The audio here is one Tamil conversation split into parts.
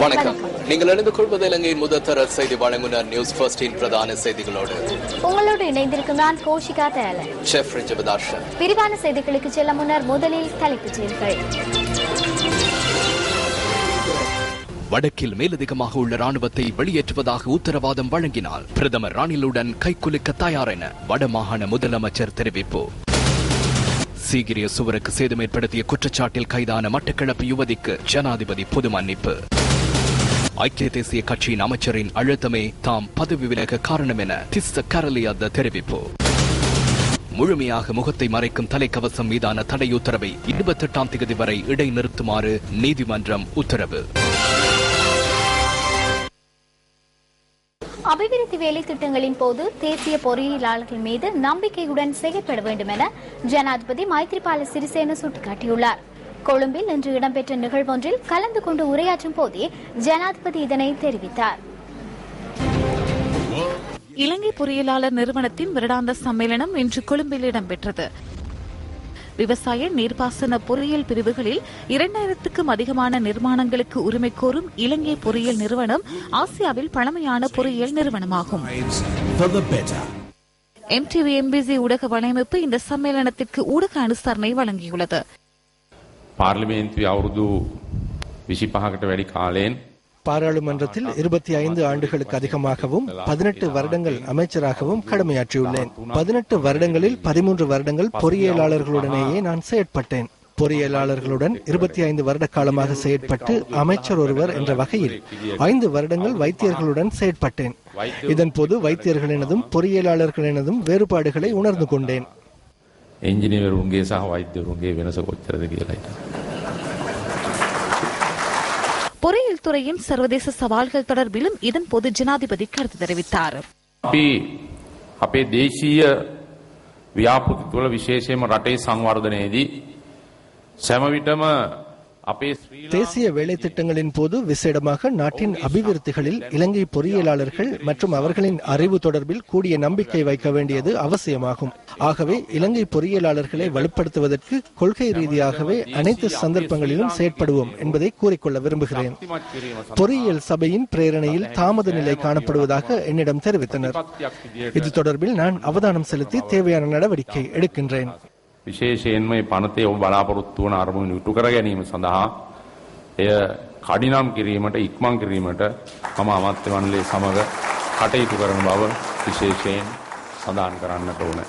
வணக்கம். நீங்கள் இணைந்து கொள்வது இலங்கையின் முதற்தர செய்தி வழங்குனர் நியூஸ் ஃபர்ஸ்டின் பிரதான செய்திகளோடு உங்களோடு இணைந்திருக்கும் நான் கோஷிகா தயாளன். ஷெஃப் ரிஜபதாஷன். விரிவான செய்திகளுக்கு செல்ல முன்னர் முதலில் தலைப்புச் செய்திகள். வடக்கில் மேலதிகமாக உள்ள ராணுவத்தை வெளியேற்றுவதாக உத்தரவாதம் வழங்கினால் பிரதமர் ரணிலுடன் கைக்குலுக்க தயார் என வடமாகாண முதலமைச்சர் தெரிவிப்பு. சீகிரிய சுவருக்கு சேதம் ஏற்படுத்திய குற்றச்சாட்டில் கைதான மட்டக்களப்பு யுவதிக்கு ஜனாதிபதி பொது மன்னிப்பு. ஐக்கிய தேசிய கட்சியின் அமைச்சரின் அழுத்தமே தாம் பதவி விலக காரணம் என திஸ்ஸ கரலியத தெரிவிப்பு. முழுமையாக முகத்தை மறைக்கும் தலைக்கவசம் மீதான தடை உத்தரவை 28ஆம் தேதி வரை இடைநிறுத்துமாறு நீதிமன்றம் உத்தரவு. அபிவிருத்தி வேலை திட்டங்களின் போது தேசிய பொறியியலாளர்கள் மீது நம்பிக்கையுடன் செயல்பட வேண்டும் என ஜனாதிபதி மைத்ரிபால சிறிசேன சுட்டிக்காட்டியுள்ளார். கொழும்பில் இன்று இடம்பெற்ற நிகழ்வொன்றில் கலந்து கொண்டு உரையாற்றும் போதே ஜனாதிபதி இதனை தெரிவித்தார். இலங்கை பொறியியலாளர் நிறுவனத்தின் வருடாந்த சம்மேளனம் இன்று கொழும்பில் இடம்பெற்றது. விவசாய நீர்ப்பாசன பொறியியல் பிரிவுகளில் 2000க்கும் அதிகமான நிர்மாணங்களுக்கு உரிமை கோரும் இலங்கை பொறியியல் நிறுவனம் ஆசியாவில் பழமையான பொறியியல் நிறுவனமாகும். MTV MBC ஊடக வலையமைப்பு இந்த சம்மேளனத்திற்கு ஊடக அனுசரணை வழங்கியுள்ளது. பார்லிமென்ட் අවුරුදු 25කට වැඩි කාලයෙන් பாராளுமன்றத்தில் 25 ஆண்டுகளுக்கு அதிகமாகவும் 18 வருடங்கள் அமைச்சராகவும் கடமையாற்றியுள்ளேன். 18 வருடங்களில் 13 வருடங்கள் பொறியியலாளர்களுடனேயே நான் செயற்பட்டேன். பொறியியலாளர்களுடன் 25 வருட காலமாக செயற்பட்டு அமைச்சர் ஒருவர் என்ற வகையில் 5 வருடங்கள் வைத்தியர்களுடன் செயற்பட்டேன். இதன் போது வைத்தியர்களினதும் பொறியியலாளர்களினதும் வேறுபாடுகளை உணர்ந்து கொண்டேன். එන්ජිනේරුන්ගේ සහ වෛද්‍යවරුන්ගේ වෙනස කොච්චරද කියලා. பொறியியல் துறையின் சர்வதேச சவால்கள் தொடர்பிலும் இதன் போது ஜனாதிபதி கருத்து தெரிவித்தார். අපි අපේ දේශීය ව්‍යාපෘති තුළ විශේෂයෙන්ම රටේ සංවර්ධනයේදී සෑම විටම தேசிய வேலை திட்டங்களின் போது விசேடமாக நாட்டின் அபிவிருத்திகளில் இலங்கை பொறியியலாளர்கள் மற்றும் அவர்களின் அறிவு தொடர்பில் கூடிய நம்பிக்கை வைக்க வேண்டியது அவசியமாகும். ஆகவே இலங்கை பொறியியலாளர்களை வலுப்படுத்துவதற்கு கொள்கை ரீதியாகவே அனைத்து சந்தர்ப்பங்களிலும் செயற்படுவோம் என்பதை கூறிக்கொள்ள விரும்புகிறேன். பொறியியல் சபையின் பிரேரணையில் தாமத நிலை காணப்படுவதாக என்னிடம் தெரிவித்தனர். இது தொடர்பில் நான் அவதானம் செலுத்தி தேவையான நடவடிக்கை எடுக்கின்றேன். විශේෂයෙන්ම මේ පනතේ ඔබ බලාපොරොත්තු වන අරමුණු ඉටු කර ගැනීම සඳහා එය කඩිනම් කිරීමට ඉක්මන් කිරීමට මම අමාත්‍ය මණ්ඩලය සමග කටයුතු කරන බව විශේෂයෙන් සඳහන් කරන්නට ඕනේ.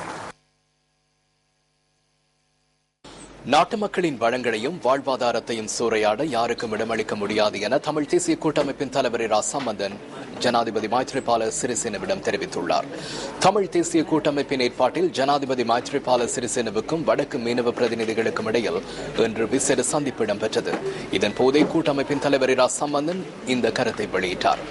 நாட்டு மக்களின் வளங்களையும் வாழ்வாதாரத்தையும் சூறையாட யாருக்கும் இடமளிக்க முடியாது என தமிழ் தேசிய கூட்டமைப்பின் தலைவர் இரா சம்பந்தன் ஜனாதிபதி மைத்ரிபால சிறிசேனவிடம் தெரிவித்துள்ளார். தமிழ் தேசிய கூட்டமைப்பின் ஏற்பாட்டில் ஜனாதிபதி மைத்ரிபால சிறிசேனவுக்கும் வடக்கு மீனவ பிரதிநிதிகளுக்கும் இடையில் இன்று விசேட சந்திப்பு இடம்பெற்றது. இதன் போதே கூட்டமைப்பின் தலைவர் இரா சம்பந்தன் இந்த கருத்தை வெளியிட்டார்.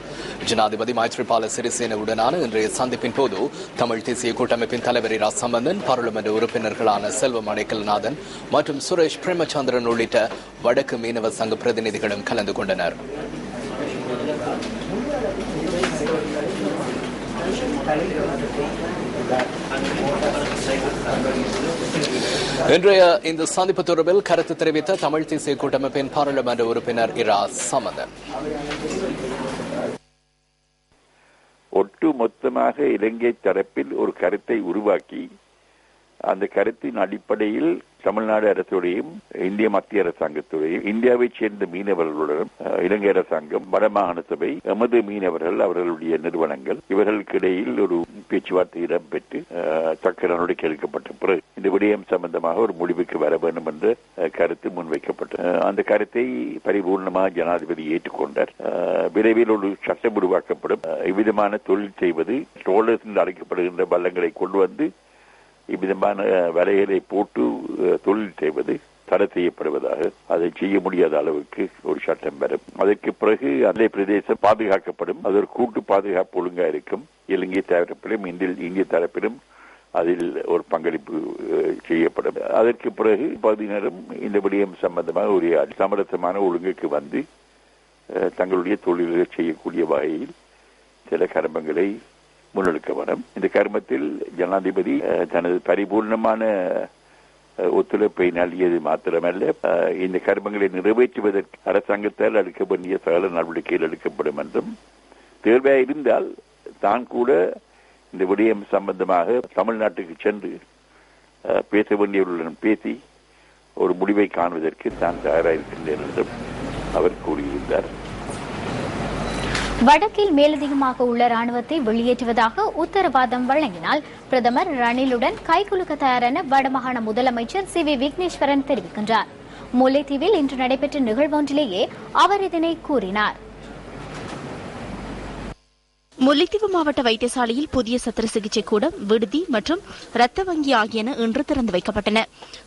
ஜனாதிபதி மைத்ரிபால சிறிசேனவுடனான இன்றைய சந்திப்பின் போது தமிழ் தேசிய கூட்டமைப்பின் தலைவர் இரா சம்பந்தன், பாராளுமன்ற உறுப்பினர்களான செல்வம் அடைக்கல்நாதன் மற்றும் சுரேஷ் பிரேமச்சந்திரன் உள்ளிட்ட வடக்கு மீனவ சங்க பிரதிநிதிகளும் கலந்து கொண்டனர். இன்றைய இந்த சந்திப்பு தொடர்பில் கருத்து தெரிவித்த தமிழ் தேசிய கூட்டமைப்பின் பாராளுமன்ற உறுப்பினர் இரா சம்பந்தன், ஒட்டு மொத்தமாக இலங்கை தரப்பில் ஒரு கருத்தை உருவாக்கி அந்த கருத்தின் அடிப்படையில் தமிழ்நாடு அரசுடையும் இந்திய மத்திய அரசாங்கத்துடையும் இந்தியாவைச் சேர்ந்த மீனவர்களுடன் இலங்கை அரசாங்கம், வடமாகாண சபை, எமது மீனவர்கள், அவர்களுடைய நிறுவனங்கள் இவர்களுக்கு இடையில் ஒரு பேச்சுவார்த்தை இடம்பெற்று தக்க நடவடிக்கை எடுக்கப்பட்ட பிறகு இந்த விடயம் சம்பந்தமாக ஒரு முடிவுக்கு வர வேண்டும் என்ற கருத்து முன்வைக்கப்பட்டது. அந்த கருத்தை பரிபூர்ணமாக ஜனாதிபதி ஏற்றுக்கொண்டார். விரைவில் ஒரு சட்டம் உருவாக்கப்படும். இவ்விதமான தொழில் செய்வது, ட்ரோலர்ஸ் என்று அழைக்கப்படுகின்ற வள்ளங்களை கொண்டு வந்து இவ்விதமான வலைகளை போட்டு தொழில் செய்வது தடை செய்யப்படுவதாக, அதை செய்ய முடியாத அளவுக்கு ஒரு சட்டம் வரும். அதற்கு பிறகு அந்த பிரதேசம் பாதுகாக்கப்படும். அது ஒரு கூட்டு பாதுகாப்பு ஒழுங்கா இருக்கும். இலங்கை தரப்பிலும் இந்திய தரப்பிலும் அதில் ஒரு பங்களிப்பு செய்யப்படும். அதற்கு பிறகு பகுதியினரும் இந்த விடயம் சம்பந்தமாக ஒரு சமரசமான ஒழுங்குக்கு வந்து தங்களுடைய தொழில்களை செய்யக்கூடிய வகையில் சில கர்மங்களை முன்னெடுக்க வரும். இந்த கர்மத்தில் ஜனாதிபதி தனது பரிபூர்ணமான ஒத்துழைப்பை நல்கியது மாத்திரமல்ல, இந்த கர்மங்களை நிறைவேற்றுவதற்கு அரசாங்கத்தால் எடுக்க வேண்டிய சகல நடவடிக்கைகள் எடுக்கப்படும் என்றும், தேர்வாக இருந்தால் தான் கூட இந்த விடயம் சம்பந்தமாக தமிழ்நாட்டுக்கு சென்று பேச வேண்டியவர்களுடன் பேசி ஒரு முடிவை காணுவதற்கு தான் தயாராகிருக்கின்றேன் என்றும் அவர் கூறியிருந்தார். வடக்கில் மேலதிகமாக உள்ள ராணுவத்தை வெளியேற்றுவதாக உத்தரவாதம் வழங்கினால் பிரதமர் ரணிலுடன் கைகுலுக்க தயார் என வடமாகாண முதலமைச்சர் சி.வி. விக்னேஸ்வரன் தெரிவிக்கின்றார். முல்லைத்தீவில் இன்று நடைபெற்ற நிகழ்வொன்றிலேயே அவர் இதனை கூறினார். முல்லைத்தீவு மாவட்ட வைத்தியசாலையில் புதிய சத்திர சிகிச்சை கூடம், விடுதி மற்றும் இரத்த வங்கி ஆகியன இன்று திறந்து வைக்கப்பட்டன.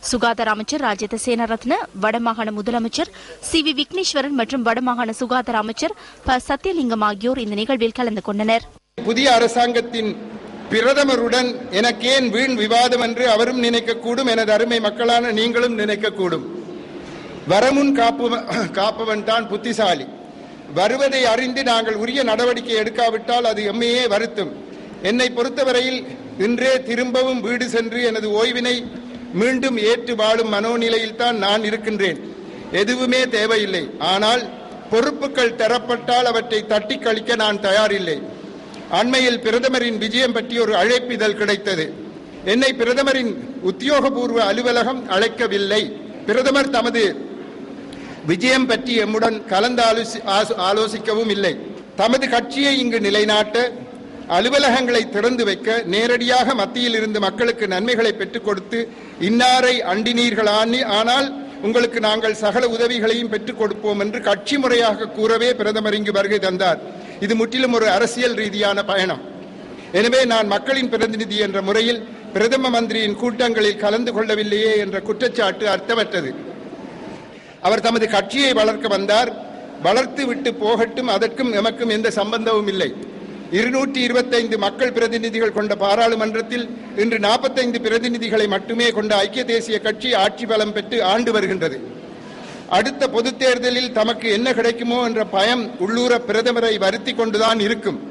சுகாதார அமைச்சர் ராஜித சேனரத்ன, வடமாகாண முதலமைச்சர் சி.வி. விக்னேஸ்வரன் மற்றும் வடமாகாண சுகாதார அமைச்சர் ப. சத்தியலிங்கம் ஆகியோர் இந்த நிகழ்வில் கலந்து கொண்டனர். புதிய அரசாங்கத்தின் பிரதமருடன் எனக்கேன் வீண் விவாதம் என்று அவரும் நினைக்கக்கூடும், எனது அருமை மக்களான நீங்களும் நினைக்கக்கூடும். வரமுன் காப்பவன் தான் புத்திசாலி. வருவதை அறிந்து நாங்கள் உரிய நடவடிக்கை எடுக்காவிட்டால் அது எம்மையே வருத்தும். என்னை பொறுத்தவரையில் இன்றே திரும்பவும் வீடு சென்று எனது ஓய்வினை மீண்டும் ஏற்று வாழும் மனோநிலையில் தான் நான் இருக்கின்றேன். எதுவுமே தேவையில்லை. ஆனால் பொறுப்புகள் தரப்பட்டால் அவற்றை தட்டி கழிக்க நான் தயாரில்லை. அண்மையில் பிரதமரின் விஜயம் பற்றி ஒரு அழைப்பிதழ் கிடைத்தது. என்னை பிரதமரின் உத்தியோகபூர்வ அலுவலகம் அழைக்கவில்லை. பிரதமர் தமது விஜயம் பற்றி எம்முடன் கலந்து ஆலோசிக்கவும் இல்லை. தமது கட்சியை இங்கு நிலைநாட்ட, அலுவலகங்களை திறந்து வைக்க, நேரடியாக மத்தியில் இருந்து மக்களுக்கு நன்மைகளை பெற்றுக் கொடுத்து, இன்னாரை அண்டினீர்கள் ஆனால் உங்களுக்கு நாங்கள் சகல உதவிகளையும் பெற்றுக் கொடுப்போம் என்று கட்சி முறையாக கூறவே பிரதமர் இங்கு வருகை தந்தார். இது முற்றிலும் ஒரு அரசியல் ரீதியான பயணம். எனவே நான் மக்களின் பிரதிநிதி என்ற முறையில் பிரதம மந்திரியின் கூட்டங்களில் கலந்து கொள்ளவில்லையே என்ற குற்றச்சாட்டு அர்த்தமற்றது. அவர் தமது கட்சியை வளர்க்க வந்தார். வளர்த்து விட்டு போகட்டும், அதற்கும் எமக்கும் எந்த சம்பந்தமும் இல்லை. 225 மக்கள் பிரதிநிதிகள் கொண்ட பாராளுமன்றத்தில் இன்று 45 பிரதிநிதிகளை மட்டுமே கொண்ட ஐக்கிய தேசிய கட்சி ஆட்சி பலம் பெற்று ஆண்டு வருகின்றது. அடுத்த பொதுத் தேர்தலில் தமக்கு என்ன கிடைக்குமோ என்ற பயம் உள்ளூர பிரதமரை வருத்தி கொண்டுதான் இருக்கும்.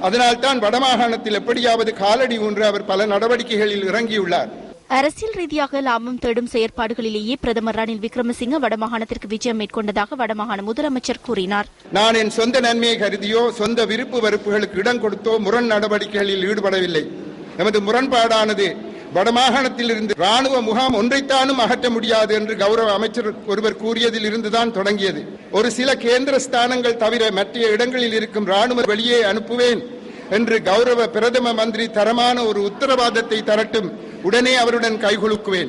அதனால்தான் வடமாகாணத்தில் எப்படியாவது காலடி ஊன்ற அவர் பல நடவடிக்கைகளில் இறங்கியுள்ளார். அரசியல் ரீதியாக லாபம் தேடும் செயற்பாடுகளிலேயே பிரதமர் ரணில் விக்ரமசிங்க வடமாகாணத்திற்கு விஜயம் மேற்கொண்டதாக வடமாகாண முதலமைச்சர் கூறினார். நான் என் சொந்த நன்மையை கருதியோ சொந்த விருப்பு வெறுப்புகளுக்கு இடம் கொடுத்தோ முரண் நடவடிக்கைகளில் ஈடுபடவில்லை. எமது முரண்பாடானது வடமாகாணத்தில் இருந்து ராணுவ முகாம் ஒன்றைத்தானும் அகற்ற முடியாது என்று கௌரவ அமைச்சர் ஒருவர் கூறியதில் இருந்துதான் தொடங்கியது. ஒரு சில கேந்திர ஸ்தானங்கள் தவிர மற்ற இடங்களில் இருக்கும் ராணுவ வெளியே அனுப்புவேன் என்று கௌரவ பிரதம மந்திரி தரமான ஒரு உத்தரவாதத்தை தரட்டும். உடனே அவருடன் கைகுலுக்குவேன்.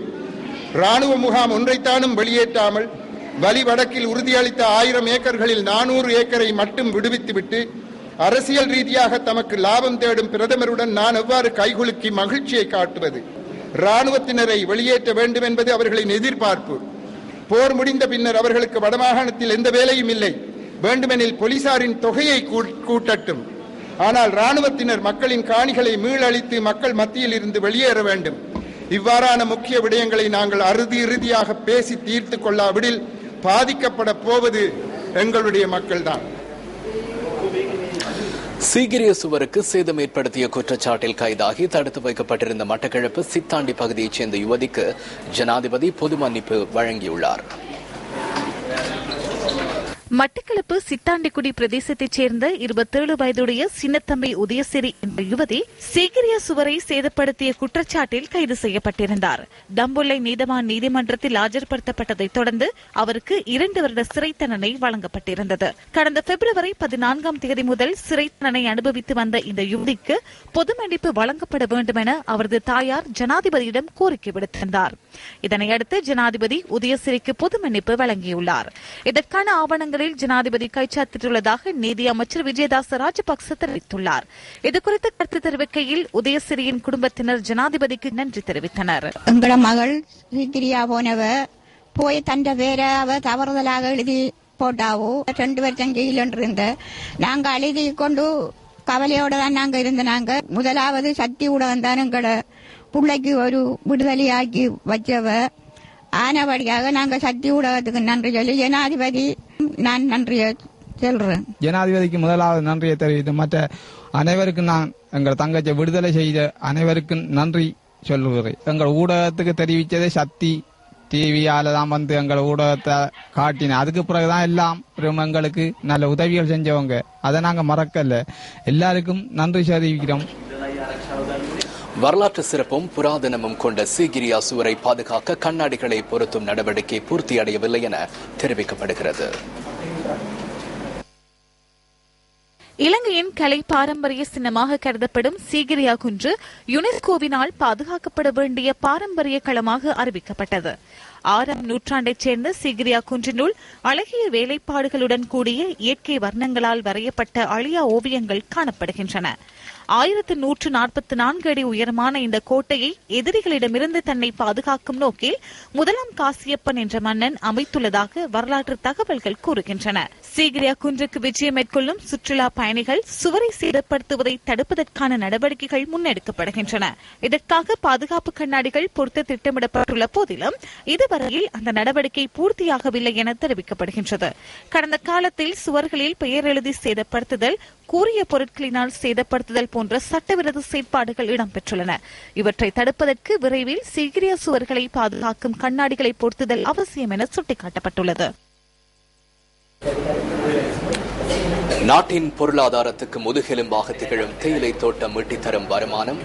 ராணுவ முகாம் ஒன்றைத்தானும் வெளியேற்றாமல் வலி வடக்கில் உறுதியளித்த 1000 ஏக்கர்களில் 400 ஏக்கரை மட்டும் விடுவித்துவிட்டு அரசியல் ரீதியாக தமக்கு லாபம் தேடும் பிரதமருடன் நான் எவ்வாறு கைகுலுக்கி மகிழ்ச்சியை காட்டுவது? ராணுவத்தினரை வெளியேற்ற வேண்டும் என்பது அவர்களின் எதிர்பார்ப்பு. போர் முடிந்த பின்னர் அவர்களுக்கு வடமாகாணத்தில் எந்த வேலையும் இல்லை. வேண்டுமெனில் போலீசாரின் தொகையை கூட்டட்டும். ஆனால் ராணுவத்தினர் மக்களின் காணிகளை மீளளித்து மக்கள் மத்தியில் இருந்து வெளியேற வேண்டும். இவ்வாறான முக்கிய விடயங்களை நாங்கள் இறுதியாக பேசி தீர்த்து கொள்ளாவிடில் பாதிக்கப்பட போவது எங்களுடைய மக்கள்தான். சீகிரிய சுவருக்கு சேதம் ஏற்படுத்திய குற்றச்சாட்டில் கைதாகி தடுத்து வைக்கப்பட்டிருந்த மட்டக்களப்பு சித்தாண்டி பகுதியைச் சேர்ந்த யுவதிக்கு ஜனாதிபதி பொது மன்னிப்பு வழங்கியுள்ளார். மட்டக்களப்பு சித்தாண்டிக்குடி பிரதேசத்தைச் சேர்ந்த 27 வயதுடைய சின்னத்தம்பி உதயசிறி என்ற யுவதி சீகிரிய சுவரை சேதப்படுத்திய குற்றச்சாட்டில் கைது செய்யப்பட்டிருந்தார். தம்புள்ளை நீதவான் நீதிமன்றத்தில் ஆஜர்படுத்தப்பட்டதைத் தொடர்ந்து அவருக்கு 2 வருட சிறை தண்டனை வழங்கப்பட்டிருந்தது. கடந்த பிப்ரவரி 14ஆம் தேதி முதல் சிறை தண்டனை அனுபவித்து வந்த இந்த யுவதிக்கு பொது மன்னிப்பு வழங்கப்பட வேண்டும் என அவரது தாயார் ஜனாதிபதியிடம் கோரிக்கை விடுத்திருந்தார். இதனையடுத்து ஜனாதிபதி உதயசிறிக்கு பொது மன்னிப்பு வழங்கியுள்ளார். இதற்கான ஆவணங்கள் ஜனாதிபதி கைச்சாத்திட்டுள்ளதாக நீதி அமைச்சர் விஜயதாச ராஜபக்ச தெரிவித்துள்ளார். இதுகுறித்து கருத்து தெரிவிக்கையில் உதயசிறியின் குடும்பத்தினர் ஜனாதிபதிக்கு நன்றி தெரிவித்தனர். எங்கள மகள் சீக்கிரியா போனவ போய் தண்ட வேற அவ தவறுதலாக எழுதி போட்டாவோ 2 வருஷம் ஜெயிலில் இருந்த நாங்க எழுதி கொண்டு கவலையோட தான் நாங்க இருந்த. நாங்க முதலாவது சக்தி ஊடகம் தான் எங்களோட பிள்ளைக்கு ஒரு விடுதலையாக்கி வச்சவ. ஆனபடியாக நாங்க சக்தி ஊடகத்துக்கு நன்றி சொல்லி ஜனாதிபதி நான் நன்றியை சொல்றேன். ஜனாதிபதிக்கு முதலாவது நன்றியை தெரிவித்து மற்ற அனைவருக்கும் நான் எங்கள் தங்கச்சி விடுதலை செய்த அனைவருக்கும் நன்றி சொல்லுகிறேன். எங்கள் ஊடகத்துக்கு தெரிவித்ததே சக்தி டிவியால தான் வந்து எங்கள் ஊடகத்தை காட்டினேன். அதுக்கு பிறகுதான் எல்லாம் எங்களுக்கு நல்ல உதவிகள் செஞ்சவங்க. அதை நாங்க மறக்கல. எல்லாருக்கும் நன்றி தெரிவிக்கிறோம். வரலாற்று சிறப்பும் புராதனமும் கொண்ட சீகிரியா சுவரை பாதுகாக்க கண்ணாடிகளை பொருத்தும் நடவடிக்கை பூர்த்தியடையவில்லை என தெரிவிக்கப்படுகிறது. இலங்கையின் கலை பாரம்பரிய சின்னமாக கருதப்படும் சீகிரியா குன்று யுனெஸ்கோவினால் பாதுகாக்கப்பட வேண்டிய பாரம்பரிய களமாக அறிவிக்கப்பட்டது. 6ஆம் நூற்றாண்டைச் சேர்ந்த சீகிரியா குன்றினுள் அழகிய வேலைப்பாடுகளுடன் கூடிய இயற்கை வர்ணங்களால் வரையப்பட்ட அழியா ஓவியங்கள் காணப்படுகின்றன. 1144 அடி உயரமான இந்த கோட்டையை எதிரிகளிடமிருந்து தன்னை பாதுகாக்கும் நோக்கில் 1ஆம் காசியப்பன் என்ற மன்னன் அமைத்துள்ளதாக வரலாற்று தகவல்கள் கூறுகின்றன. சீகிரியா குன்றுக்கு விஜயம் மேற்கொள்ளும் சுற்றுலா பயணிகள் சுவரை சேதப்படுத்துவதை தடுப்பதற்கான நடவடிக்கைகள் முன்னெடுக்கப்படுகின்றன. இதற்காக பாதுகாப்பு கண்ணாடிகள் பொருத்த திட்டமிடப்பட்டுள்ள போதிலும் இதுவரையில் அந்த நடவடிக்கை பூர்த்தியாகவில்லை என தெரிவிக்கப்படுகின்றது. கடந்த காலத்தில் சுவர்களில் பெயர் எழுதி சேதப்படுத்துதல், கூறிய பொருட்களினால் சேதப்படுத்துதல் போன்ற சட்டவிரோத செயற்பாடுகள் இடம்பெற்றுள்ளன. இவற்றை தடுப்பதற்கு விரைவில் சீகிரியா சுவர்களை பாதுகாக்கும் கண்ணாடிகளை பொருத்துதல் அவசியம் என சுட்டிக்காட்டப்பட்டுள்ளது. நாட்டின் பொருளாதாரத்துக்கு முதுகெலும்பாக திகழும் தேயிலை தோட்டம் ஈட்டித்தரும் வருமானம்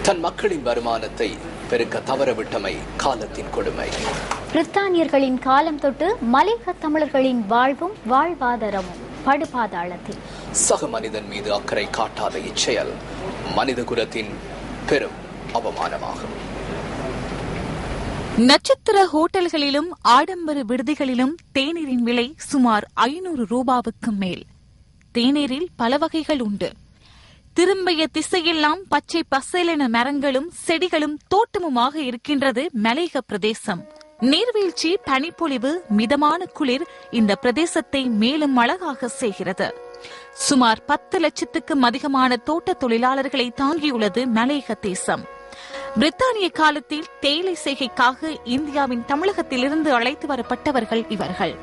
தன் மக்களின் வருமானத்தை பெருக்க தவறவிட்டமை காலத்தின் கொடுமை. பிரித்தானியர்களின் காலம் தொட்டு மலையக தமிழர்களின் வாழ்வும் வாழ்வாதாரமும் படுபாதாளத்தில். சக மனிதன் மீது அக்கறை காட்டாத இச்செயல் மனித குலத்தின் பெரும் அவமானமாகும். நட்சத்திர ஹோட்டல்களிலும் ஆடம்பர விடுதிகளிலும் தேநீரின் விலை சுமார் 500 ரூபாவுக்கு மேல். தேநீரில் பல வகைகள் உண்டு. திரும்பிய திசையெல்லாம் பச்சை பசேலென மரங்களும் செடிகளும் தோட்டமுமாக இருக்கின்றது மலையக பிரதேசம். நீர்வீழ்ச்சி, பனிப்பொழிவு, மிதமான குளிர் இந்த பிரதேசத்தை மேலும் அழகாக செய்கிறது. சுமார் 10 லட்சத்துக்கும் அதிகமான தோட்ட தொழிலாளர்களை தாங்கியுள்ளது மலையக தேசம். பிரித்தானிய காலத்தில் தேயிலை செய்கைக்காக இந்தியாவின் தமிழகத்திலிருந்து அழைத்து வரப்பட்டவர்கள் இவர்கள்.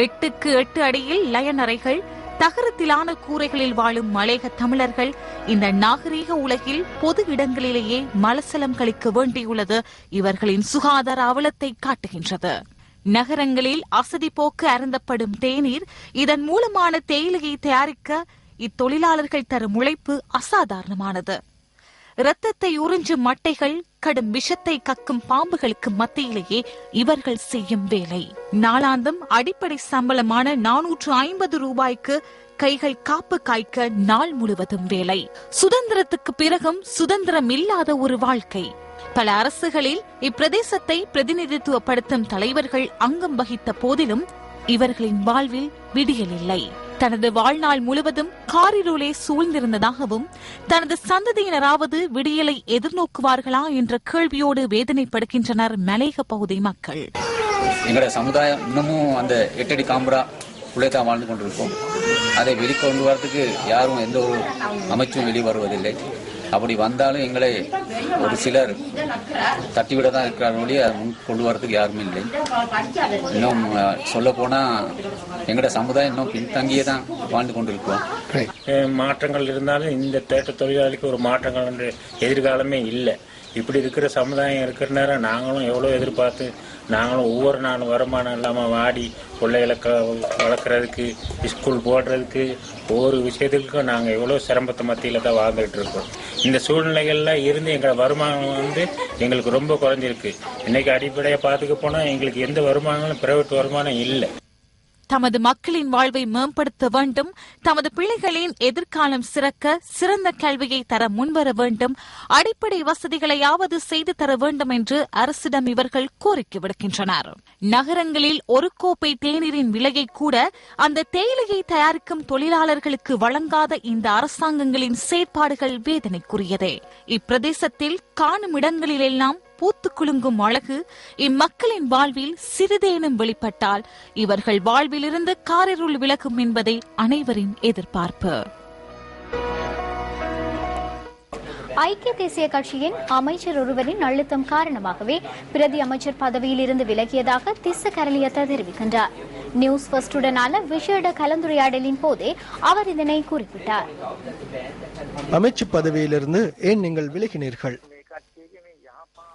8க்கு 8 அடியில் லயன் அறைகள், தகரத்திலான கூரைகளில் வாழும் மலையக தமிழர்கள் இந்த நாகரீக உலகில் பொது இடங்களிலேயே மலசலம் கழிக்க வேண்டியுள்ளது இவர்களின் சுகாதார அவலத்தை காட்டுகின்றது. நகரங்களில் அசதி போக்கு அருந்தப்படும் தேநீர், இதன் மூலமான தேயிலையை தயாரிக்க இத்தொழிலாளர்கள் தரும் உழைப்பு அசாதாரணமானது. இரத்தத்தை உறிஞ்சும் மட்டைகள், கடும் விஷத்தை கக்கும் பாம்புகளுக்கு மத்தியிலேயே இவர்கள் செய்யும் வேலை. நாளாந்தம் அடிப்படை சம்பளமான 450 ரூபாய்க்கு கைகள் காப்பு காய்க்க நாள் முழுவதும் வேலை. சுதந்திரத்துக்கு பிறகும் சுதந்திரம் இல்லாத ஒரு வாழ்க்கை. பல அரசுகளில் இப்பிரதேசத்தை பிரதிநிதித்துவப்படுத்தும் தலைவர்கள் அங்கம் வகித்த போதிலும் இவர்களின் வாழ்வில் விடியல் இல்லை. தனது வாழ்நாள் முழுவதும் காரிருளே சூழ்ந்திருந்ததாகவும் தனது சந்ததியினராவது விடியலை எதிர்நோக்குவார்களா என்ற கேள்வியோடு வேதனைப்படுகின்றனர் மலையக பகுதி மக்கள். எங்களோட சமுதாயம் இன்னமும் அந்த 8 அடி காம்பரா உள்ளேதான் வாழ்ந்து கொண்டிருக்கோம். அதை வெளிக்கொண்டு வரதுக்கு யாரும் எந்த ஒரு அமைச்சும் வெளிவருவதில்லை. அப்படி வந்தாலும் எங்களை ஒரு சிலர் தட்டிவிட தான் இருக்கிறார்களே, கொண்டு வரதுக்கு யாருமே இல்லை. இன்னும் சொல்ல போனா எங்களோட சமுதாயம் இன்னும் பின்தங்கியே தான் வாழ்ந்து கொண்டிருக்கோம். மாற்றங்கள் இருந்தாலும் இந்த தேட்ட தொழிலாளிக்கு ஒரு மாற்றங்கள் என்று எதிர்காலமே இல்லை. இப்படி இருக்கிற சமுதாயம் இருக்கிற நேரம் நாங்களும் எவ்வளோ எதிர்பார்த்து நாங்களும் ஒவ்வொரு நாளும் வருமானம் இல்லாமல் வாடி பிள்ளைகளை வளர்க்குறதுக்கு, ஸ்கூல் போடுறதுக்கு, ஒவ்வொரு விஷயத்துக்கும் நாங்கள் எவ்வளோ சிரமத்தை மத்தியில் தான் வாழ்ந்துகிட்டு இருக்கோம். இந்த சூழ்நிலைகளில் இருந்து எங்கள் வருமானம் எங்களுக்கு ரொம்ப குறைஞ்சிருக்கு. இன்னைக்கு அடிப்படையாக பார்த்துக்க போனால் எங்களுக்கு எந்த வருமானங்களும் பிரைவேட் வருமானம் இல்லை. தமது மக்களின் வாழ்வை மேம்படுத்த வேண்டும், தமது பிள்ளைகளின் எதிர்காலம் சிறக்க சிறந்த கல்வியை தர முன்வர வேண்டும், அடிப்படை வசதிகளையாவது செய்து தர வேண்டும் என்று அரசிடம் இவர்கள் கோரிக்கை விடுக்கின்றனர். நகரங்களில் ஒரு கோப்பை தேநீரின் விலையை கூட அந்த தேயிலையை தயாரிக்கும் தொழிலாளர்களுக்கு வழங்காத இந்த அரசாங்கங்களின் செயற்பாடுகள் வேதனைக்குரியதே. இப்பிரதேசத்தில் காணும் இடங்களிலெல்லாம் பூத்து குலுங்கும் அழகு இம்மக்களின் வாழ்வில் சிறிதேனும் வெளிப்பட்டால் இவர்கள் வாழ்விலிருந்து காரிருள் விலகும் என்பதை அனைவரின் எதிர்பார்ப்பு. ஐக்கிய தேசிய கட்சியின் அமைச்சர் ஒருவரின் அழுத்தம் காரணமாகவே பிரதி அமைச்சர் பதவியில் இருந்து விலகியதாக திஸ்ஸ கரலியத்த தெரிவிக்கின்றார். நியூஸ் ஃபர்ஸ்டுடனான விசேட கலந்துரையாடலின் போதே அவர் இதனை குறிப்பிட்டார். அமைச்சு பதவியிலிருந்து ஏன் நீங்கள் விலகினீர்கள்?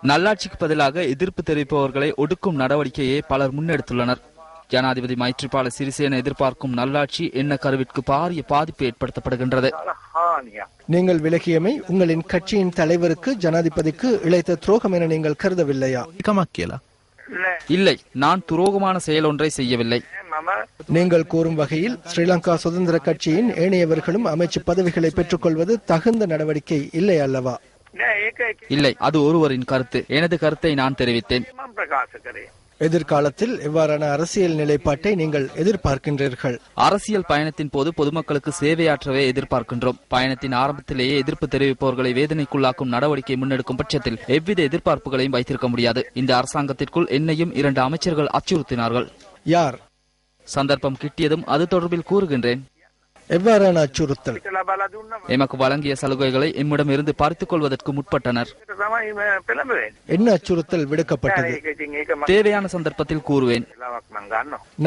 நல்லாட்சிக்கு பதிலாக எதிர்ப்பு தெரிவிப்பவர்களை ஒடுக்கும் நடவடிக்கையை பலர் முன்னெடுத்துள்ளனர். ஜனாதிபதி மைத்ரிபால சிறிசேன எதிர்பார்க்கும் நல்லாட்சி எண்ண கருவிற்கு பாரிய பாதிப்பு ஏற்படுத்தப்படுகின்றது. நீங்கள் விலகியமை உங்களின் கட்சியின் தலைவருக்கு ஜனாதிபதிக்கு இழைத்த துரோகம் என நீங்கள் கருதவில்லையா? இல்லை, நான் துரோகமான செயல் ஒன்றை செய்யவில்லை. நீங்கள் கூறும் வகையில் ஸ்ரீலங்கா சுதந்திர கட்சியின் ஏனையவர்களும் அமைச்சு பதவிகளை பெற்றுக் கொள்வது தகுந்த நடவடிக்கை இல்லை அல்லவா? இல்லை, அது ஒருவரின் கருத்து. எனது கருத்தை நான் தெரிவித்தேன். எதிர்காலத்தில் எவ்வாறான அரசியல் நிலைப்பாட்டை நீங்கள் எதிர்பார்க்கின்றீர்கள்? அரசியல் பயணத்தின் போது பொதுமக்களுக்கு சேவையாற்றவே எதிர்பார்க்கின்றோம். பயணத்தின் ஆரம்பத்திலேயே எதிர்ப்பு தெரிவிப்பவர்களை வேதனைக்குள்ளாக்கும் நடவடிக்கை முன்னெடுக்கும் பட்சத்தில் எவ்வித எதிர்பார்ப்புகளையும் வைத்திருக்க முடியாது. இந்த அரசாங்கத்திற்குள் என்னையும் 2 அமைச்சர்கள் அச்சுறுத்தினார்கள். யார்? சந்தர்ப்பம் கிட்டியதும் அது தொடர்பில் கூறுகின்றேன். எவ்வாறான அச்சுறுத்தல்? எமக்கு வழங்கிய சலுகைகளை எம்மிடம் இருந்து பறித்துக் கொள்வதற்கு முற்பட்டனர். என்ன அச்சுறுத்தல் விடுக்கப்பட்டது? தேவையான சந்தர்ப்பத்தில் கூறுவேன்.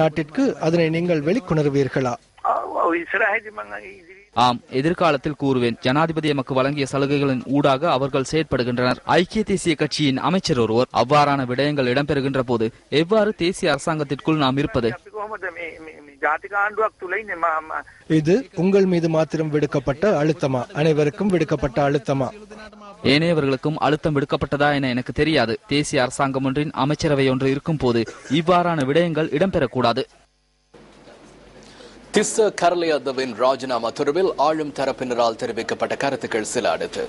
நாட்டிற்கு அதனை நீங்கள் வெளிக்கொணர்வீர்களா? ஆம், எதிர்காலத்தில் கூறுவேன். ஜனாதிபதி எமக்கு வழங்கிய சலுகைகளின் ஊடாக அவர்கள் செயற்படுகின்றனர். ஐக்கிய தேசிய கட்சியின் அமைச்சர் ஒருவர் அவ்வாறான விடயங்கள் இடம்பெறுகின்ற போது எவ்வாறு தேசிய அரசாங்கத்திற்குள் நாம் இருப்பது? இது உங்கள் மீது மாத்திரம் விடுக்கப்பட்ட அழுத்தமா? அனைவருக்கும் விடுக்கப்பட்ட அழுத்தமா? ஏனையவர்களுக்கும் அழுத்தம் விடுக்கப்பட்டதா என எனக்கு தெரியாது. தேசிய அரசாங்கம் ஒன்றின் அமைச்சரவை ஒன்று இருக்கும் போது இவ்வாறான விடயங்கள் இடம்பெறக்கூடாது. திஸ்ஸ கரலியதவின் ராஜினாமா தொடர்பில் ஆளும் தரப்பினரால் தெரிவிக்கப்பட்ட கருத்துக்கள் சில அடுத்து.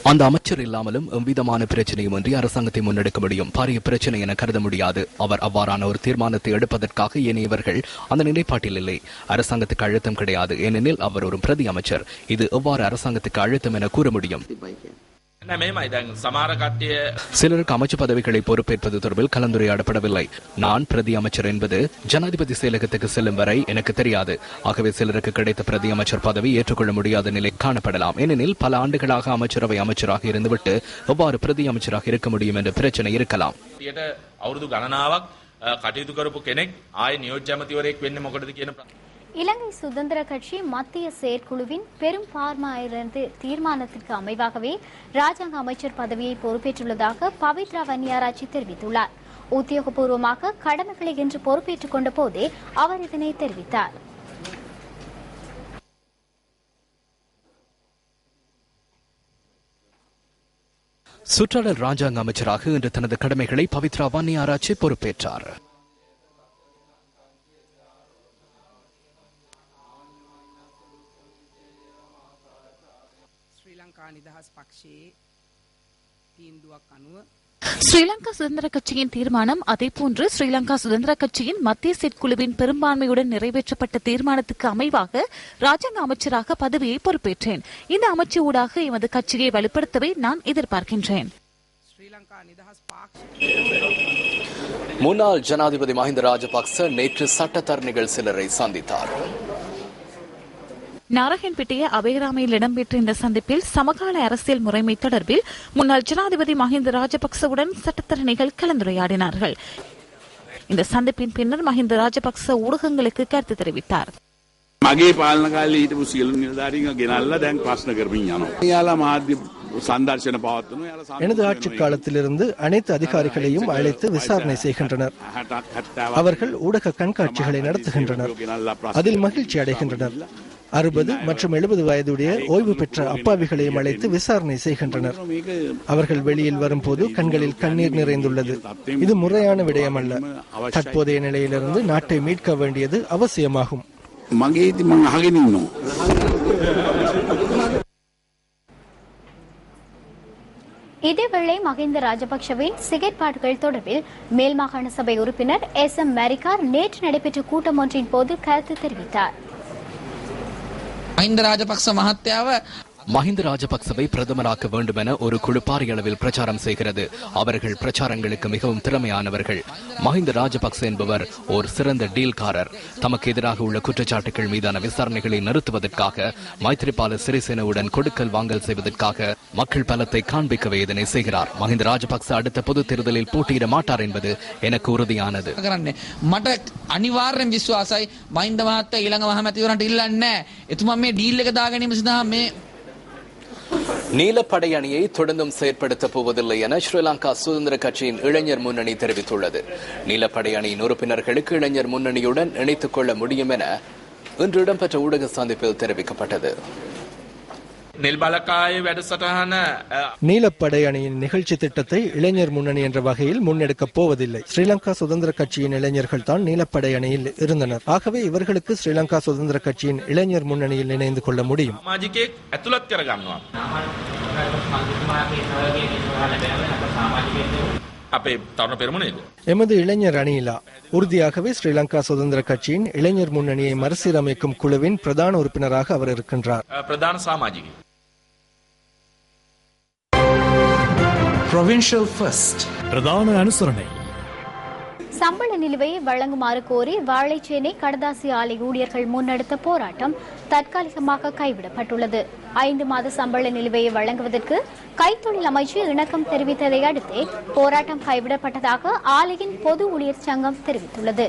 அந்த அமைச்சர் இல்லாமலும் எவ்விதமான பிரச்சனையும் இன்றி அரசாங்கத்தை முன்னெடுக்க முடியும். பாரிய பிரச்சனை என கருத முடியாது. அவர் அவ்வாறான ஒரு தீர்மானத்தை எடுப்பதற்காக ஏனையவர்கள் அந்த நிலைப்பாட்டில் இல்லை. அரசாங்கத்துக்கு அழுத்தம் கிடையாது, ஏனெனில் அவர் ஒரு பிரதி அமைச்சர். இது எவ்வாறு அரசாங்கத்துக்கு அழுத்தம் என கூற முடியும்? சிலருக்கு அமைச்சு பதவிகளை பொறுப்பேற்பது தொடர்பில் கலந்துரையாடப்படவில்லை. நான் பிரதி அமைச்சர் என்பது ஜனாதிபதி செயலகத்துக்கு செல்லும் வரை எனக்கு தெரியாது. ஆகவே சிலருக்கு கிடைத்த பிரதி அமைச்சர் பதவி ஏற்றுக்கொள்ள முடியாத நிலை காணப்படலாம். ஏனெனில் பல ஆண்டுகளாக அமைச்சரவை அமைச்சராக இருந்துவிட்டு எவ்வாறு பிரதி அமைச்சராக இருக்க முடியும் என்ற பிரச்சனை இருக்கலாம். இலங்கை சுதந்திர கட்சி மத்திய செயற்குழுவின் பெரும்பான்மையிலிருந்து தீர்மானத்திற்கு அமைவாகவே ராஜாங்க அமைச்சர் பதவியை பொறுப்பேற்றுள்ளதாக பவித்ரா வன்னியாராச்சி தெரிவித்துள்ளார். உத்தியோகபூர்வமாக கடமைகளை இன்று பொறுப்பேற்றுக் கொண்ட போதே அவர் இதனை தெரிவித்தார். சுற்றாடல் ராஜாங்க அமைச்சராக இன்று தனது கடமைகளை பவித்ரா வன்னியாராச்சி பொறுப்பேற்றார். ஸ்ரீலங்கா சுதந்திர கட்சியின் தீர்மானம், அதேபோன்று ஸ்ரீலங்கா சுதந்திர கட்சியின் மத்திய செயற்குழுவின் பெரும்பான்மையுடன் நிறைவேற்றப்பட்ட தீர்மானத்துக்கு அமைவாக ராஜாங்க அமைச்சராக பதவியை பொறுப்பேற்றேன். இந்த அமைச்சு ஊடாக எமது கட்சியை வலுப்படுத்தவே நான் எதிர்பார்க்கின்றேன். முன்னாள் ஜனாதிபதி மஹிந்த ராஜபக்ச நேற்று சட்டத்தரணிகள் சிலரை சந்தித்தார். நாரகன்பேட்டைய அபயராமையில் இடம்பெற்ற இந்த சந்திப்பில் சமகால அரசியல் முறைமை தொடர்பில் முன்னாள் ஜனாதிபதி மஹிந்த ராஜபக்சவுடன் சட்டத்தரணிகள் கலந்துரையாடினார்கள். இந்த சந்திப்பின் பின்னர் மஹிந்த ராஜபக்ச ஊடகங்களுக்கு கருத்து தெரிவித்தார். මගේ පාලන කාලේ හිටපු සියලු නිලධාරීන්ව ගෙනල්ලා දැන් ප්‍රශ්න කරමින් යනවා. යාලා මාධ්‍ය சந்தார்சன பாவத்தினும் எனது ஆட்சி காலத்திலிருந்து அனைத்து அதிகாரிகளையும் அழைத்து விசாரணை செய்கின்றனர். அவர்கள் ஊடக கண்காட்சிகளை நடத்துகின்றனர். அதில் மகிழ்ச்சி அடைகின்றனர். 60 மற்றும் 70 வயதுடைய ஓய்வு பெற்ற அப்பாவிகளையும் அழைத்து விசாரணை செய்கின்றனர். அவர்கள் வெளியில் வரும்போது கண்களில் கண்ணீர் நிறைந்துள்ளது. இது முறையான விடயம் அல்ல. தற்போதைய நிலையிலிருந்து நாட்டை மீட்க வேண்டியது அவசியமாகும். இதேவேளை மஹிந்த ராஜபக்சவின் செயற்பாடுகள் தொடர்பில் மேல் மாகாண சபை உறுப்பினர் SM மரிக்கார் நேற்று நடைபெற்ற கூட்டம் ஒன்றின் போது கருத்து தெரிவித்தார். மஹிந்த ராஜபக்சவை பிரதமராக்க வேண்டும் என ஒரு குழு பாரிய அளவில் பிரச்சாரம் செய்கிறது. அவர்கள் பிரச்சாரங்களுக்கு மிகவும் திறமையானவர்கள். மஹிந்த ராஜபக்ச என்பவர் ஒரு சிறந்த டீல்காரர். தமக்கு எதிராக உள்ள குற்றச்சாட்டுகள் மீதான விசாரணைகளை நிறுத்துவதற்காக மைத்ரிபால சிறிசேனவுடன் கொடுக்கல் வாங்கல் செய்வதற்காக மக்கள் பலத்தை காண்பிக்கவே இதனை செய்கிறார். மஹிந்த ராஜபக்ச அடுத்த பொது தேர்தலில் போட்டியிட மாட்டார் என்பது எனக்கு உறுதியானது. අනිවාර්යෙන් විශ්වාසයි මහින්ද මහත්තයා ඊළඟ මහමැතිවරණට ඉල්ලන්නේ නැහැ. එතුමා මේ ඩීල් එක දාගැනීම සඳහා මේ நீலப்படை அணியை தொடர்ந்தும் செயற்படுத்தப் போவதில்லை என ஸ்ரீலங்கா சுதந்திர கட்சியின் இளைஞர் முன்னணி தெரிவித்துள்ளது. நீலப்படை அணியின் உறுப்பினர்களுக்கு இளைஞர் முன்னணியுடன் இணைத்துக் கொள்ள முடியும் என இன்று இடம்பெற்ற ஊடக சந்திப்பில் தெரிவிக்கப்பட்டது. நீலப்படை அணியின் நிகழ்ச்சி திட்டத்தை இளைஞர் முன்னணி என்ற வகையில் முன்னெடுக்கப் போவதில்லை. ஸ்ரீலங்கா சுதந்திர கட்சியின் இளைஞர்கள் தான் நீலப்படை அணியில் இருந்தனர். ஆகவே இவர்களுக்கு ஸ்ரீலங்கா சுதந்திர கட்சியின் இளைஞர் முன்னணியில் இணைந்து கொள்ள முடியும். எமது இளைஞர் அணியிலா உறுதியாகவே ஸ்ரீலங்கா சுதந்திர கட்சியின் இளைஞர் முன்னணியை மறுசீரமைக்கும் குழுவின் பிரதான உறுப்பினராக அவர் இருக்கின்றார். பிரதான அனுசரணை சம்பள நிலுவையை வழங்குமாறு கோரி வாழைச்சேனை கடதாசி ஆலை ஊழியர்கள் முன்னெடுத்த போராட்டம் தற்காலிகமாக கைவிடப்பட்டுள்ளது. 5 மாத சம்பள நிலுவையை வழங்குவதற்கு கைத்தொழில் அமைச்சு இணக்கம் தெரிவித்ததை அடுத்தே போராட்டம் கைவிடப்பட்டதாக ஆலையின் பொது ஊழியர் சங்கம் தெரிவித்துள்ளது.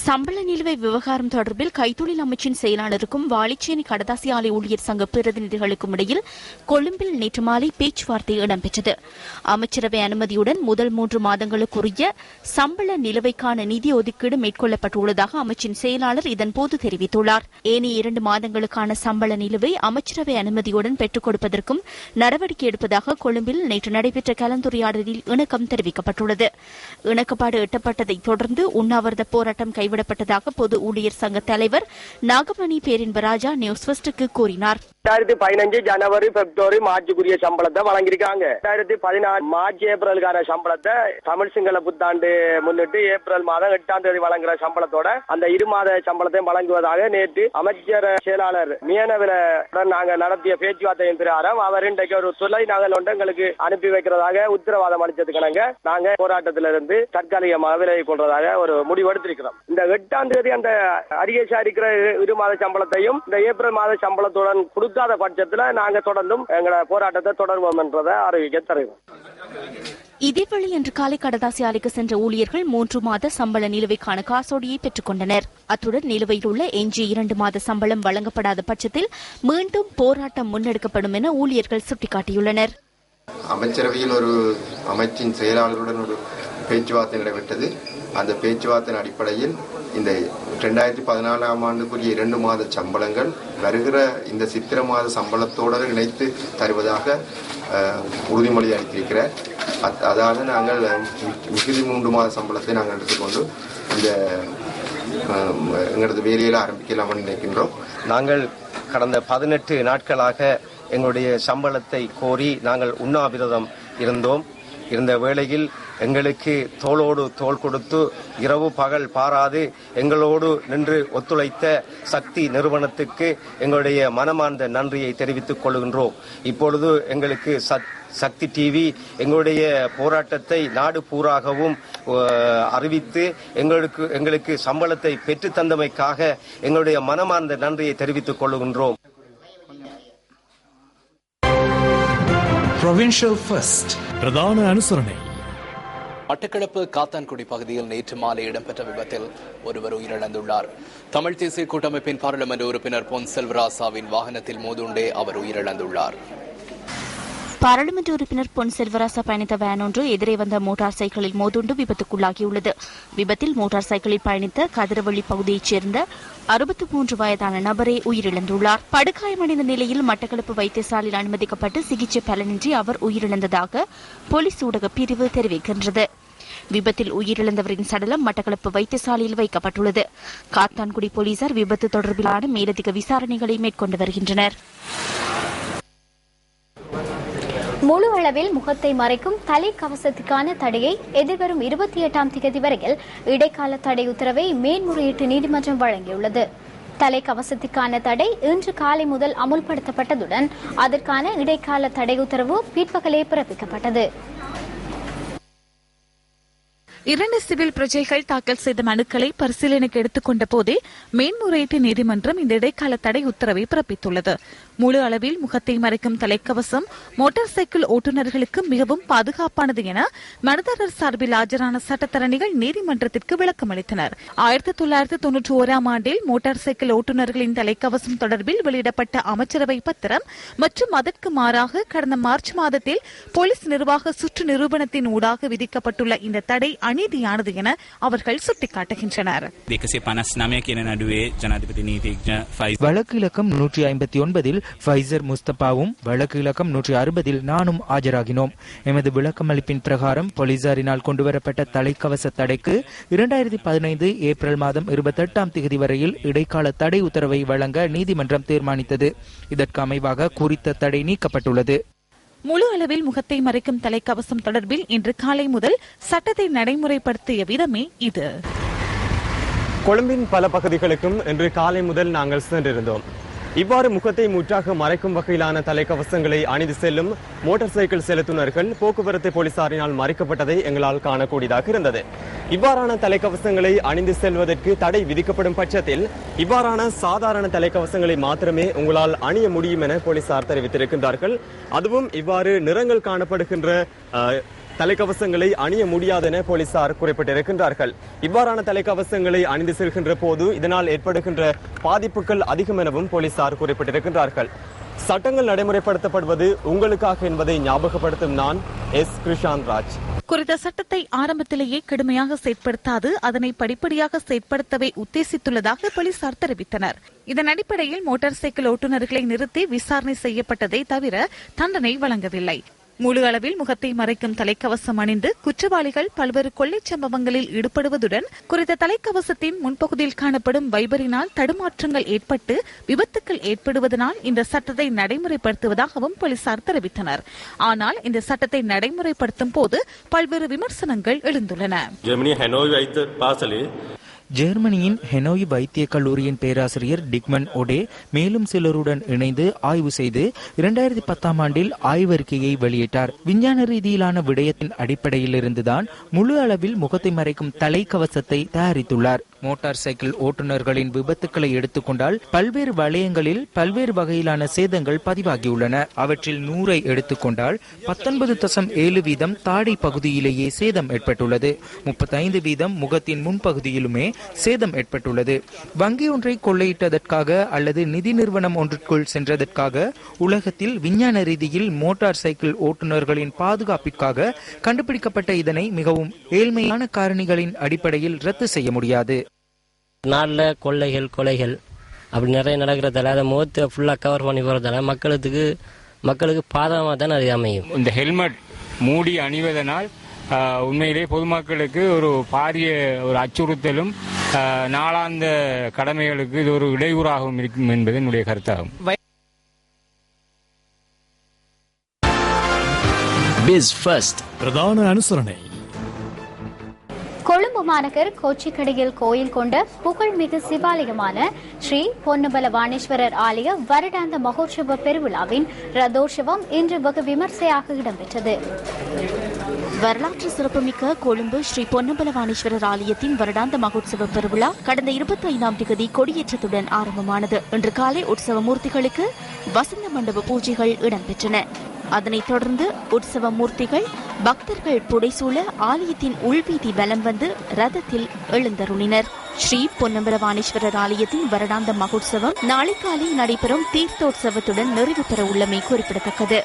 சம்பள நிலுவை விவகாரம் தொடர்பில் கைத்தொழில் அமைச்சின் செயலாளருக்கும் வாழைச்சேனை கடதாசி ஆலை ஊழியர் சங்க பிரதிநிதிகளுக்கும் இடையில் கொழும்பில் நேற்று மாலை பேச்சுவார்த்தை இடம்பெற்றது. அமைச்சரவை அனுமதியுடன் முதல் 3 மாதங்களுக்குரிய சம்பள நிலுவைக்கான நிதி ஒதுக்கீடு மேற்கொள்ளப்பட்டுள்ளதாக அமைச்சின் செயலாளர் இதன்போது தெரிவித்துள்ளார். ஏனைய 2 மாதங்களுக்கான சம்பள நிலுவை அமைச்சரவை அனுமதியுடன் பெற்றுக் கொடுப்பதற்கும் நடவடிக்கை எடுப்பதாக கொழும்பில் நேற்று நடைபெற்ற கலந்துரையாடலில் இணக்கம் தெரிவிக்கப்பட்டுள்ளது. இணக்கப்பாடு எட்டப்பட்டதைத் தொடர்ந்து உண்ணாவிரத போராட்டம் கைவிடப்பட்டதாக பொது ஊழியர் சங்க தலைவர் நாகமணி பேரின்பராஜா நியூஸ் ஃபர்ஸ்டுக்கு கூறினார். 2015 ஜனவரி பிப்ரவரி மார்ச்சுக்குரிய சம்பளத்தை வழங்கியிருக்காங்க. 2014 மார்ச் ஏப்ரலுக்கான சம்பளத்தை தமிழ் சிங்கள புத்தாண்டு முன்னிட்டு ஏப்ரல் மாதம் 8ஆம் தேதி வழங்குற சம்பளத்தோட அந்த 2 மாத சம்பளத்தை வழங்குவதாக நேற்று அமைச்சர் செயலாளர் மியனவில நாங்க நடத்திய பேச்சுவார்த்தையின் பிரகாரம் அவர் இன்றைக்கு ஒரு துளை நகல் ஒன்று எங்களுக்கு அனுப்பி வைக்கிறதாக உத்தரவாதம் அளித்ததுக்கு நாங்க போராட்டத்திலிருந்து தற்காலிகமாக விலகிக் கொள்றதாக ஒரு முடிவு எடுத்திருக்கிறோம். இந்த 8ஆம் தேதி அந்த அரியசா இருக்கிற 2 மாத சம்பளத்தையும் இந்த ஏப்ரல் மாத சம்பளத்துடன் கொடுக்காத பட்சத்தில் நாங்க தொடர்ந்தும் எங்களோட போராட்டத்தை தொடர்வோம் என்றதை அறிவிக்க தருவோம். இதேவேளை இன்று காலை கடதாசி ஆலைக்கு சென்ற ஊழியர்கள் 3 மாத சம்பள நிலுவைக்கான காசோடியை பெற்றுக் கொண்டனர். அத்துடன் நிலுவையில் உள்ள எஞ்சிய 2 மாத சம்பளம் வழங்கப்படாத பட்சத்தில் மீண்டும் போராட்டம் முன்னெடுக்கப்படும் என ஊழியர்கள் சுட்டிக்காட்டியுள்ளனர். அமைச்சரவையில் ஒரு அமைச்சின் செயலாளருடன் ஒரு பேச்சுவார்த்தை நடைபெற்றது. அந்த பேச்சுவார்த்தையின் அடிப்படையில் இந்த 2014ஆம் ஆண்டுக்குரிய 2 மாத சம்பளங்கள் வருகிற இந்த சித்திர மாத சம்பளத்தோடு இணைத்து தருவதாக உறுதிமொழி அளித்திருக்கிறார். அதாவது நாங்கள் மிகுதி 3 மாத சம்பளத்தை நாங்கள் எடுத்துக்கொண்டு இந்த எங்களது வேலையில் ஆரம்பிக்கலாம் நினைக்கின்றோம். நாங்கள் கடந்த 18 நாட்களாக எங்களுடைய சம்பளத்தை கோரி நாங்கள் உண்ணாவிரதம் இருந்த வேளையில் எங்களுக்கு தோளோடு தோள் கொடுத்து இரவு பகல் பாராது எங்களோடு நின்று ஒத்துழைத்த சக்தி நிறுவனத்துக்கு எங்களுடைய மனமார்ந்த நன்றியை தெரிவித்துக் கொள்கின்றோம். இப்பொழுது எங்களுக்கு சக்தி டிவி எங்களுடைய போராட்டத்தை நாடு பூராகவும் அறிவித்து எங்களுக்கு சம்பளத்தை பெற்று தந்தமைக்காக எங்களுடைய மனமார்ந்த நன்றியை தெரிவித்துக் கொள்கின்றோம். பிரதான அனுசரணை மட்டக்களப்பு காத்தான்குடி பகுதியில் நேற்று மாலை இடம்பெற்ற விபத்தில் ஒருவர் உயிரிழந்துள்ளார். தமிழ் தேசிய கூட்டமைப்பின் பாராளுமன்ற உறுப்பினர் பொன் செல்வராசாவின் வாகனத்தில் மோதுண்டே அவர் உயிரிழந்துள்ளார். பாராளுமன்ற உறுப்பினர் பொன் செல்வராசா பயணித்த வேன் ஒன்று எதிரே வந்த மோட்டார் சைக்கிளில் மோதுண்டு விபத்துக்குள்ளாகியுள்ளது. விபத்தில் மோட்டார் சைக்கிளில் பயணித்த கதிரவள்ளி பகுதியைச் சேர்ந்த 63 வயதான நபரே உயிரிழந்துள்ளார். படுகாயமடைந்த நிலையில் மட்டக்களப்பு வைத்தியசாலையில் அனுமதிக்கப்பட்டு சிகிச்சை பலனின்றி அவர் உயிரிழந்ததாக போலீஸ் ஊடக பிரிவு தெரிவிக்கின்றது. விபத்தில் உயிரிழந்தவரின் சடலம் மட்டக்களப்பு வைத்தியசாலையில் வைக்கப்பட்டுள்ளது. காத்தான்குடி போலீசார் விபத்து தொடர்பிலான மேலதிக விசாரணைகளை மேற்கொண்டு வருகின்றனர். முழு அளவில் முகத்தை மறைக்கும் தலைக்கவசத்துக்கான தடையை எதிர்வரும் 28ஆம் தேதி வரையில் இடைக்கால தடை உத்தரவை மேன்முறையீட்டு நீதிமன்றம் வழங்கியுள்ளது. தலைக்கவசத்துக்கான தடை இன்று காலை முதல் அமுல்படுத்தப்பட்டதுடன் அதற்கான இடைக்கால தடை உத்தரவு பிற்பகலே பிறப்பிக்கப்பட்டது. 2 சிவில் பிரஜைகள் தாக்கல் செய்த மனுக்களை பரிசீலனைக்கு எடுத்துக்கொண்ட போதே மேன்முறையீட்டு நீதிமன்றம் இந்த இடைக்கால தடை உத்தரவை பிறப்பித்துள்ளது. முழு அளவில் முகத்தை மறைக்கும் தலைக்கவசம் மோட்டார் சைக்கிள் ஓட்டுநர்களுக்கு மிகவும் பாதுகாப்பானது என மனுதாரர் சார்பில் ஆஜரான சட்டத்தரணிகள் நீதிமன்றத்திற்கு விளக்கம் அளித்தனர். 1991 ஆண்டில் மோட்டார் சைக்கிள் ஓட்டுநர்களின் தலைக்கவசம் தொடர்பில் வெளியிடப்பட்ட அமைச்சரவை பத்திரம் மற்றும் அதற்கு மாறாக கடந்த மார்ச் மாதத்தில் போலீஸ் நிர்வாக சுற்று நிரூபணத்தின் ஊடாக விதிக்கப்பட்டுள்ள இந்த தடை அநீதியானது என அவர்கள் சுட்டிக்காட்டுகின்றனர். வழக்கு இலக்கம் 159 ஃபைசர் முஸ்தபாவும் வழக்கு இலக்கம் 160 நானும் ஆஜராகினோம். எமது விளக்கமளிப்பின் பிரகாரம் போலீசாரினால் கொண்டுவரப்பட்ட தலைக்கவச தடைக்கு 2015 ஏப்ரல் மாதம் 28ஆம் தேதி வரையில் இடைக்கால தடை உத்தரவை வழங்க நீதிமன்றம் தீர்மானித்தது. இதற்கு அமைவாக குறித்த தடை நீக்கப்பட்டுள்ளது. முழு அளவில் முகத்தை மறைக்கும் தலைக்கவசம் தொடர்பில் இன்று காலை முதல் சட்டத்தை நடைமுறைப்படுத்திய விதமே இது. கொழும்பின் பல பகுதிகளுக்கும் இன்று காலை முதல் நாங்கள் சென்றிருந்தோம். இவ்வாறு முகத்தை முற்றாக மறைக்கும் வகையிலான தலைக்கவசங்களை அணிந்து செல்லும் மோட்டார் சைக்கிள் செலுத்துனர்கள் போக்குவரத்து போலீசாரினால் மறைக்கப்பட்டதை எங்களால் காணக்கூடியதாக இருந்தது. இவ்வாறான தலைக்கவசங்களை அணிந்து செல்வதற்கு தடை விதிக்கப்படும் பட்சத்தில் இவ்வாறான சாதாரண தலைக்கவசங்களை மாத்திரமே உங்களால் அணிய முடியும் என போலீசார் தெரிவித்திருக்கின்றார்கள். அதுவும் இவ்வாறு நிறங்கள் காணப்படுகின்ற தலைக்கவசங்களை அணிய முடியாது என போலீசார் குறிப்பிட்டிருக்கின்றார்கள். இவ்வாறான தலைக்கவசங்களை அணிந்து செல்கின்ற போது இதனால் ஏற்படுகின்ற பாதிப்புகள் அதிகம் எனவும் போலீசார் குறிப்பிட்டிருக்கின்றார்கள். சட்டங்கள் நடைமுறைப்படுத்தப்படுவது உங்களுக்காக என்பதை ஞாபகப்படுத்தும் நான் எஸ். கிருஷாந்த் ராஜ். குறித்த சட்டத்தை ஆரம்பத்திலேயே கடுமையாக செயற்படுத்தாது அதனை படிப்படியாக செயற்படுத்தவே உத்தேசித்துள்ளதாக போலீசார் தெரிவித்தனர். இதன் அடிப்படையில் மோட்டார் சைக்கிள் ஓட்டுநர்களை நிறுத்தி விசாரணை செய்யப்பட்டதை தவிர தண்டனை வழங்கவில்லை. முழு அளவில் முகத்தை மறைக்கும் தலைக்கவசம் அணிந்து குற்றவாளிகள் பல்வேறு கொள்ளைச் சம்பவங்களில் ஈடுபடுவதுடன் குறித்த தலைக்கவசத்தின் முன்பகுதியில் காணப்படும் வைபரினால் தடுமாற்றங்கள் ஏற்பட்டு விபத்துக்கள் ஏற்படுவதனால் இந்த சட்டத்தை நடைமுறைப்படுத்துவதாகவும் போலீசார் தெரிவித்தனர். ஆனால் இந்த சட்டத்தை நடைமுறைப்படுத்தும் போது பல்வேறு விமர்சனங்கள் எழுந்துள்ளன. ஜெர்மனியின் ஹெனோய் வைத்திய கல்லூரியின் பேராசிரியர் டிக்மன் ஒடே மேலும் சிலருடன் இணைந்து ஆய்வு செய்து 2010ஆம் ஆண்டில் ஆய்வறிக்கையை வெளியிட்டார். விஞ்ஞான ரீதியிலான விடயத்தின் அடிப்படையில் இருந்துதான் முழு அளவில் முகத்தை மறைக்கும் தலைக்கவசத்தை தயாரித்துள்ளார். மோட்டார் சைக்கிள் ஓட்டுநர்களின் விபத்துக்களை எடுத்துக்கொண்டால் பல்வேறு வலயங்களில் பல்வேறு வகையிலான சேதங்கள் பதிவாகியுள்ளன. அவற்றில் 100ஐ எடுத்துக்கொண்டால் 19.7% தாடை பகுதியிலேயே சேதம் ஏற்பட்டுள்ளது. 35% முகத்தின் முன்பகுதியிலுமே சேதம் ஏற்பட்டுள்ளது. வங்கி ஒன்றை கொள்ளையிட்டதற்காக அல்லது நிதி நிறுவனம் ஒன்றிற்குள் சென்றதற்காக உலகத்தில் விஞ்ஞான ரீதியில் மோட்டார் சைக்கிள் ஓட்டுநர்களின் பாதுகாப்பிற்காக கண்டுபிடிக்கப்பட்ட இதனை மிகவும் ஏழ்மையான காரணிகளின் அடிப்படையில் ரத்து செய்ய முடியாது. நாட்டில் கொள்ளைகள் கொலைகள் அப்படி நிறைய நடக்கிறதால அதை முகத்தை ஃபுல்லாக கவர் பண்ணி போகிறதால மக்களுக்கு பாதகமாக தான் அது அமையும். இந்த ஹெல்மெட் மூடி அணிவதனால் உண்மையிலே பொதுமக்களுக்கு ஒரு பாரிய ஒரு அச்சுறுத்தலும் நாளாந்த கடமைகளுக்கு இது ஒரு இடையூறாகவும் இருக்கும் என்பது என்னுடைய கருத்தாகும். பிரதான அனுசரணை கொழும்பு மாநகர் கோச்சிக்கடையில் கோயில் கொண்ட புகழ்மிகு சிவாலயமான ஸ்ரீ பொன்னம்பலவாணீஸ்வரர் ஆலய வருடாந்த மகோற்சவ பெருவிழாவின் ரதோற்சவம் இன்று வெகு விமர்சையாக இடம்பெற்றது. வரலாற்று சிறப்புமிக்க கொழும்பு ஸ்ரீ பொன்னம்பலவாணீஸ்வரர் ஆலயத்தின் வருடாந்த மகோற்சவ பெருவிழா கடந்த 25ஆம் தேதி கொடியேற்றத்துடன் ஆரம்பமானது. இன்று காலை உற்சவ மூர்த்திகளுக்கு வசந்த மண்டப பூஜைகள் இடம்பெற்றன. அதனைத் தொடர்ந்து உற்சவ மூர்த்திகள் பக்தர்கள் புடைசூழ ஆலயத்தின் உள்வீதி வலம் வந்து ரதத்தில் எழுந்தருளினர். ஸ்ரீ பொன்னம்பலவாணீஸ்வரர் ஆலயத்தின் வருடாந்த மகோற்சவம் நாளை காலை நடைபெறும் தீர்த்தோற்சவத்துடன் நிறைவு பெற உள்ளமை குறிப்பிடத்தக்கது.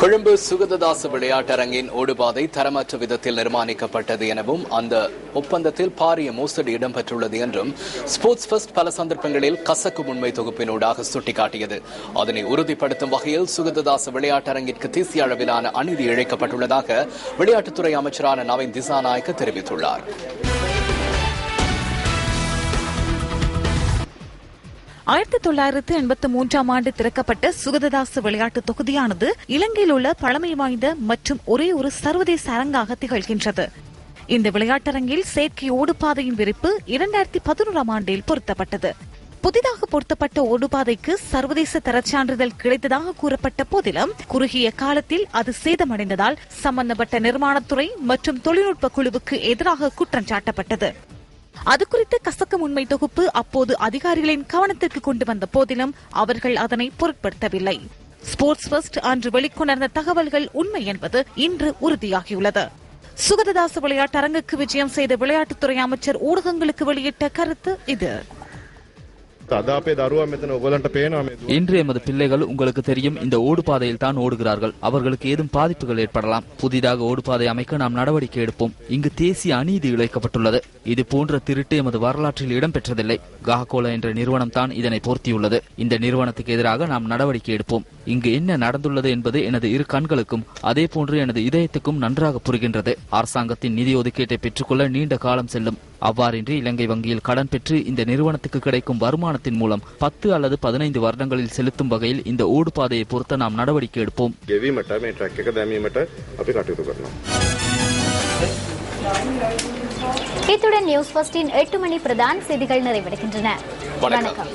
கொழும்பு சுகததாச விளையாட்டரங்கின் ஓடுபாதை தரமற்ற விதத்தில் நிர்மாணிக்கப்பட்டது எனவும் அந்த ஒப்பந்தத்தில் பாரிய மோசடி இடம்பெற்றுள்ளது என்றும் ஸ்போர்ட்ஸ் ஃபர்ஸ்ட் பல சந்தர்ப்பங்களில் கசக்கும் உண்மை தொகுப்பினூடாக சுட்டிக்காட்டியது. அதனை உறுதிப்படுத்தும் வகையில் சுகததாச விளையாட்டரங்கிற்கு தேசிய அளவிலான அநீதி இழைக்கப்பட்டுள்ளதாக விளையாட்டுத்துறை அமைச்சரான நவீன் திசாநாயக்க தெரிவித்துள்ளார். 1983ஆம் ஆண்டு திறக்கப்பட்ட சுகததாச விளையாட்டு தொகுதியானது இலங்கையில் உள்ள பழமை வாய்ந்த மற்றும் ஒரே ஒரு சர்வதேச அரங்காக திகழ்கின்றது. இந்த விளையாட்டரங்கில் செயற்கை ஓடுபாதையின் விரிப்பு 2011ஆம் ஆண்டில் பொருத்தப்பட்டது. புதிதாக பொருத்தப்பட்ட ஓடுபாதைக்கு சர்வதேச தரச் சான்றிதழ் கிடைத்ததாக கூறப்பட்ட போதிலும் குறுகிய காலத்தில் அது சேதமடைந்ததால் சம்பந்தப்பட்ட நிர்மாணத்துறை மற்றும் தொழில்நுட்ப குழுவுக்கு எதிராக குற்றம் சாட்டப்பட்டது. அது குறித்து கசக்கும் உண்மை தொகுப்பு அப்போது அதிகாரிகளின் கவனத்திற்கு கொண்டு வந்த போதிலும் அவர்கள் அதனை பொருட்படுத்தவில்லை. ஸ்போர்ட்ஸ் ஃபர்ஸ்ட் அன்று வெளிக்கொணர்ந்த தகவல்கள் உண்மை என்பது இன்று உறுதியாகியுள்ளது. சுகததாச விளையாட்டு அரங்குக்கு விஜயம் செய்த விளையாட்டுத்துறை அமைச்சர் ஊடகங்களுக்கு வெளியிட்ட கருத்து இது. இன்று எமது பிள்ளைகள் உங்களுக்கு தெரியும் இந்த ஓடுபாதையில் தான் ஓடுகிறார்கள். அவர்களுக்கு ஏதும் பாதிப்புகள் ஏற்படலாம். புதிதாக ஓடுபாதை அமைக்க நாம் நடவடிக்கை எடுப்போம். இங்கு தேசிய அநீதி இழைக்கப்பட்டுள்ளது. இது போன்ற திருட்டு எமது வரலாற்றில் இடம்பெற்றதில்லை. காகோலா என்ற நிறுவனம் தான் இதனை பொருத்தியுள்ளது. இந்த நிறுவனத்துக்கு எதிராக நாம் நடவடிக்கை எடுப்போம். இங்கு என்ன நடந்துள்ளது என்பது எனது இரு கண்களுக்கும் அதே போன்று எனது இதயத்துக்கும் நன்றாக புரிகின்றது. அரசாங்கத்தின் நிதி ஒதுக்கீட்டை பெற்றுக்கொள்ள நீண்ட காலம் செல்லும். அவ்வாறின்றி இலங்கை வங்கியில் கடன் பெற்று இந்த நிறுவனத்துக்கு கிடைக்கும் வருமானத்தின் மூலம் 10 அல்லது 15 வருடங்களில் செலுத்தும் வகையில் இந்த ஓடுபாதையை பொறுத்த நாம் நடவடிக்கை எடுப்போம். இத்துடன் நியூஸ் ஃபர்ஸ்டின் 8 மணி பிரதான செய்திகள் நிறைவடைகின்றன. வணக்கம்.